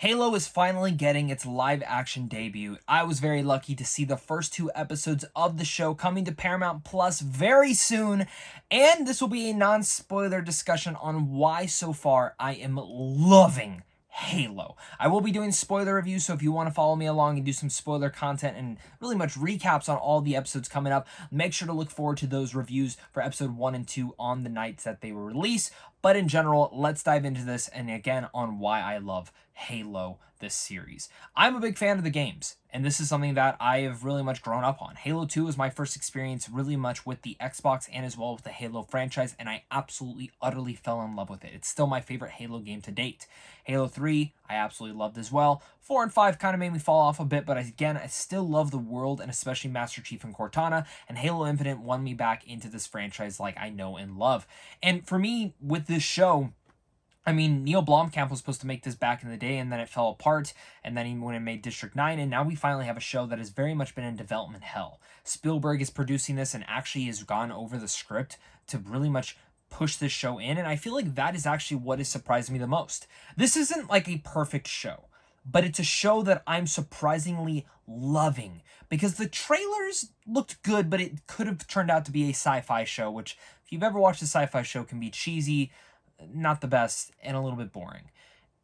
Halo is finally getting its live action debut. I was very lucky to see the first two episodes of the show coming to Paramount Plus very soon, and this will be a non-spoiler discussion on why so far I am loving Halo. I will be doing spoiler reviews, so if you want to follow me along and do some spoiler content and really much recaps on all the episodes coming up, make sure to look forward to those reviews for episode 1 and 2 on the nights that they will release. But in general, let's dive into this and again on why I love Halo, this series. I'm a big fan of the games, and this is something that I have really much grown up on. Halo 2 is my first experience really much with the Xbox and as well with the Halo franchise, and I absolutely, utterly fell in love with it. It's still my favorite Halo game to date. Halo 3, I absolutely loved as well. 4 and 5 kind of made me fall off a bit, but again, I still love the world and especially Master Chief and Cortana, and Halo Infinite won me back into this franchise like I know and love. And for me, with this show, I mean, Neil Blomkamp was supposed to make this back in the day, and then it fell apart, and then he went and made District 9, and now we finally have a show that has very much been in development hell. Spielberg is producing this and actually has gone over the script to really much push this show in, and I feel like that is actually what has surprised me the most. This isn't like a perfect show, but it's a show that I'm surprisingly loving, because the trailers looked good, but it could have turned out to be a sci-fi show, which, if you've ever watched a sci-fi show, can be cheesy, not the best, and a little bit boring.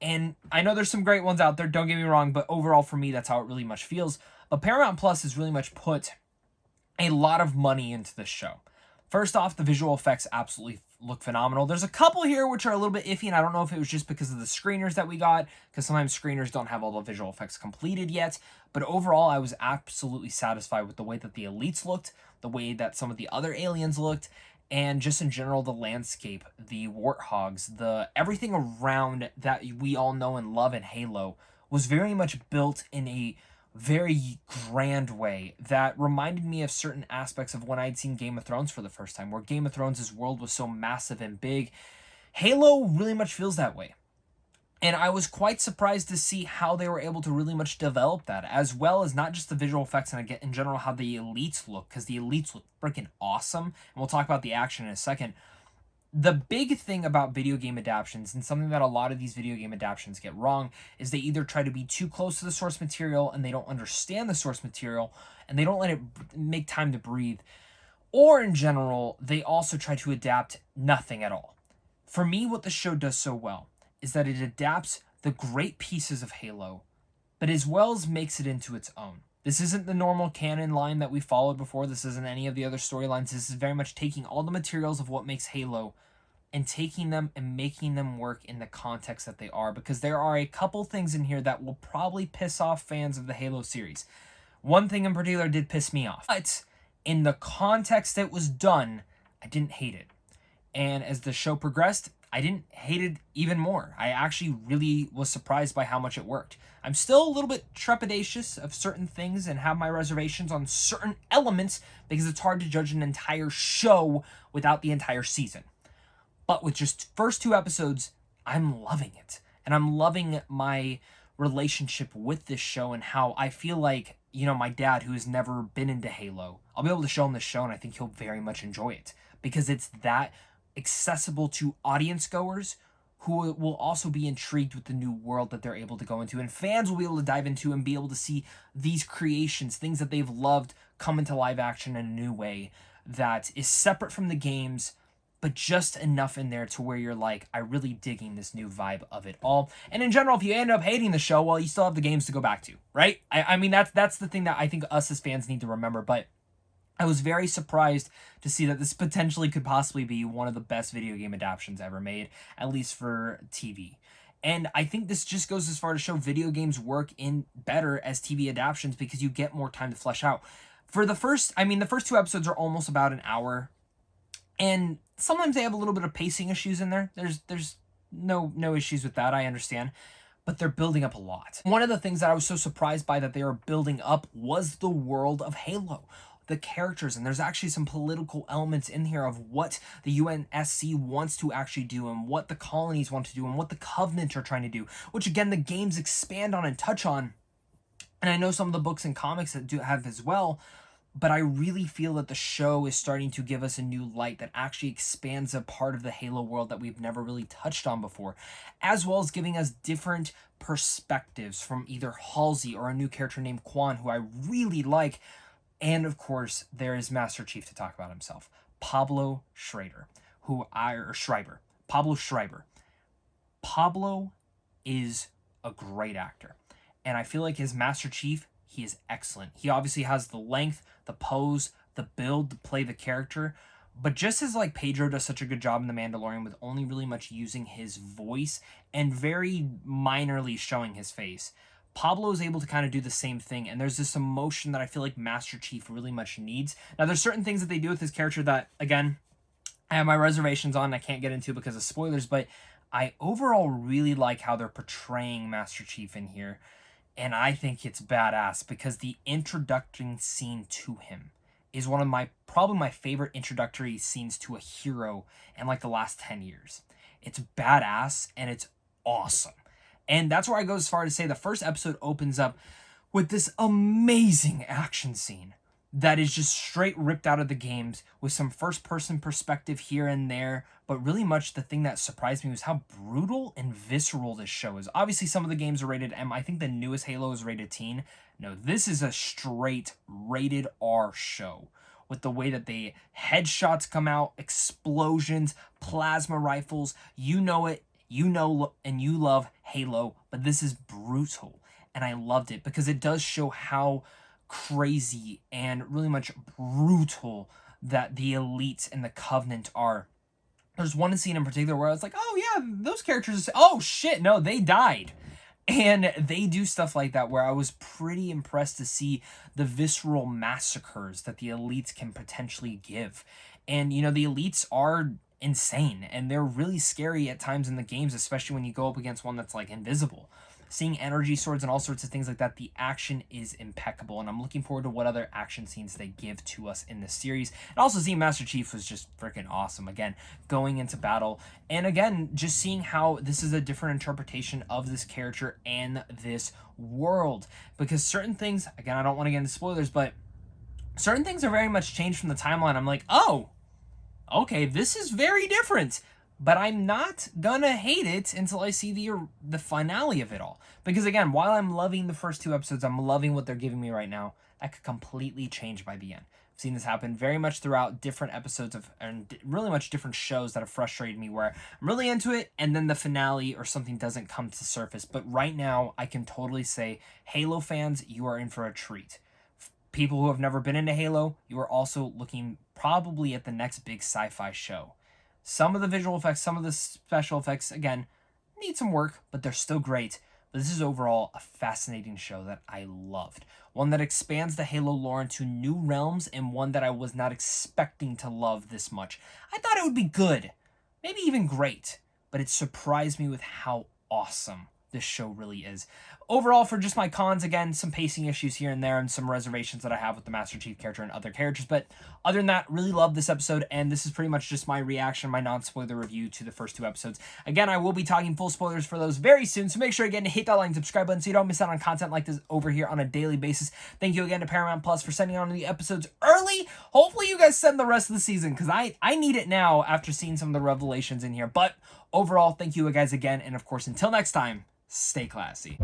And I know there's some great ones out there, don't get me wrong, but overall for me, that's how it really much feels. But Paramount Plus has really much put a lot of money into this show. First off, the visual effects absolutely look phenomenal. There's a couple here which are a little bit iffy, and I don't know if it was just because of the screeners that we got, because sometimes screeners don't have all the visual effects completed yet. But overall, I was absolutely satisfied with the way that the elites looked, the way that some of the other aliens looked, and just in general, the landscape, the warthogs, the everything around that we all know and love in Halo was very much built in a very grand way that reminded me of certain aspects of when I'd seen Game of Thrones for the first time, where Game of Thrones' world was so massive and big. Halo really much feels that way. And I was quite surprised to see how they were able to really much develop that, as well as not just the visual effects and again, in general, how the elites look, because the elites look freaking awesome. And we'll talk about the action in a second. The big thing about video game adaptions, and something that a lot of these video game adaptions get wrong, is they either try to be too close to the source material and they don't understand the source material and they don't let it make time to breathe. Or in general, they also try to adapt nothing at all. For me, what the show does so well is that it adapts the great pieces of Halo, but as well as makes it into its own. This isn't the normal canon line that we followed before. This isn't any of the other storylines. This is very much taking all the materials of what makes Halo and taking them and making them work in the context that they are, because there are a couple things in here that will probably piss off fans of the Halo series. One thing in particular did piss me off, but in the context it was done, I didn't hate it. And as the show progressed, I didn't hate it even more. I actually really was surprised by how much it worked. I'm still a little bit trepidatious of certain things and have my reservations on certain elements because it's hard to judge an entire show without the entire season. But with just first two episodes, I'm loving it. And I'm loving my relationship with this show and how I feel like, my dad who has never been into Halo, I'll be able to show him this show and I think he'll very much enjoy it because it's that accessible to audience goers who will also be intrigued with the new world that they're able to go into, and fans will be able to dive into and be able to see these creations, things that they've loved, come into live action in a new way that is separate from the games, but just enough in there to where you're like, I really digging this new vibe of it all. And in general, if you end up hating the show, well, you still have the games to go back to, right? I mean, that's the thing that I think us as fans need to remember, but I was very surprised to see that this potentially could possibly be one of the best video game adaptions ever made, at least for TV. And I think this just goes as far to show video games work in better as TV adaptions because you get more time to flesh out. The first two episodes are almost about an hour, and sometimes they have a little bit of pacing issues in there. There's no issues with that, I understand. But they're building up a lot. One of the things that I was so surprised by that they were building up was the world of Halo. The characters, and there's actually some political elements in here of what the UNSC wants to actually do and what the colonies want to do and what the Covenant are trying to do, which again the games expand on and touch on, and I know some of the books and comics that do have as well, but I really feel that the show is starting to give us a new light that actually expands a part of the Halo world that we've never really touched on before, as well as giving us different perspectives from either Halsey or a new character named Quan, who I really like. And of course, there is Master Chief to talk about himself, Pablo Schreiber, Pablo Schreiber. Pablo is a great actor, and I feel like as Master Chief, he is excellent. He obviously has the length, the pose, the build to play the character, but just as like Pedro does such a good job in The Mandalorian with only really much using his voice and very minorly showing his face, Pablo is able to kind of do the same thing, and there's this emotion that I feel like Master Chief really much needs. Now, there's certain things that they do with his character that, again, I have my reservations on, I can't get into because of spoilers, but I overall really like how they're portraying Master Chief in here. And I think it's badass because the introducing scene to him is one of probably my favorite introductory scenes to a hero in like the last 10 years. It's badass and it's awesome. And that's where I go as far to say the first episode opens up with this amazing action scene that is just straight ripped out of the games with some first person perspective here and there. But really much the thing that surprised me was how brutal and visceral this show is. Obviously, some of the games are rated M. I think the newest Halo is rated teen. No, this is a straight rated R show with the way that the headshots come out, explosions, plasma rifles. You know it, you know, and you love Halo, but this is brutal. And I loved it because it does show how crazy and really much brutal that the elites and the Covenant are. There's one scene in particular where I was like, oh yeah, those characters, oh shit, no, they died. And they do stuff like that where I was pretty impressed to see the visceral massacres that the elites can potentially give. And, you know, the elites are insane and they're really scary at times in the games, especially when you go up against one that's like invisible. Seeing energy swords and all sorts of things like that, the action is impeccable, and I'm looking forward to what other action scenes they give to us in this series. And also seeing Master Chief was just freaking awesome. Again, going into battle, and again, just seeing how this is a different interpretation of this character and this world. Because certain things, again, I don't want to get into spoilers, but certain things are very much changed from the timeline. I'm like, oh, okay, this is very different. But I'm not gonna hate it until I see the finale of it all. Because again, while I'm loving the first two episodes, I'm loving what they're giving me right now, that could completely change by the end. I've seen this happen very much throughout different episodes of, and really much different shows that have frustrated me where I'm really into it and then the finale or something doesn't come to surface. But right now, I can totally say, Halo fans, you are in for a treat. People who have never been into Halo, you are also looking probably at the next big sci-fi show. Some of the visual effects, some of the special effects, again, need some work, but they're still great. But this is overall a fascinating show that I loved. One that expands the Halo lore into new realms, and one that I was not expecting to love this much. I thought it would be good, maybe even great, but it surprised me with how awesome this show really is. Overall, for just my cons, again, some pacing issues here and there and some reservations that I have with the Master Chief character and other characters. But other than that, really love this episode, and this is pretty much just my reaction, my non-spoiler review to the first two episodes. Again, I will be talking full spoilers for those very soon, so make sure again to hit that like and subscribe button so you don't miss out on content like this over here on a daily basis. Thank you again to Paramount Plus for sending on the episodes early. Hopefully you guys send the rest of the season, because I need it now after seeing some of the revelations in here. But overall, thank you guys again, and of course, until next time, stay classy.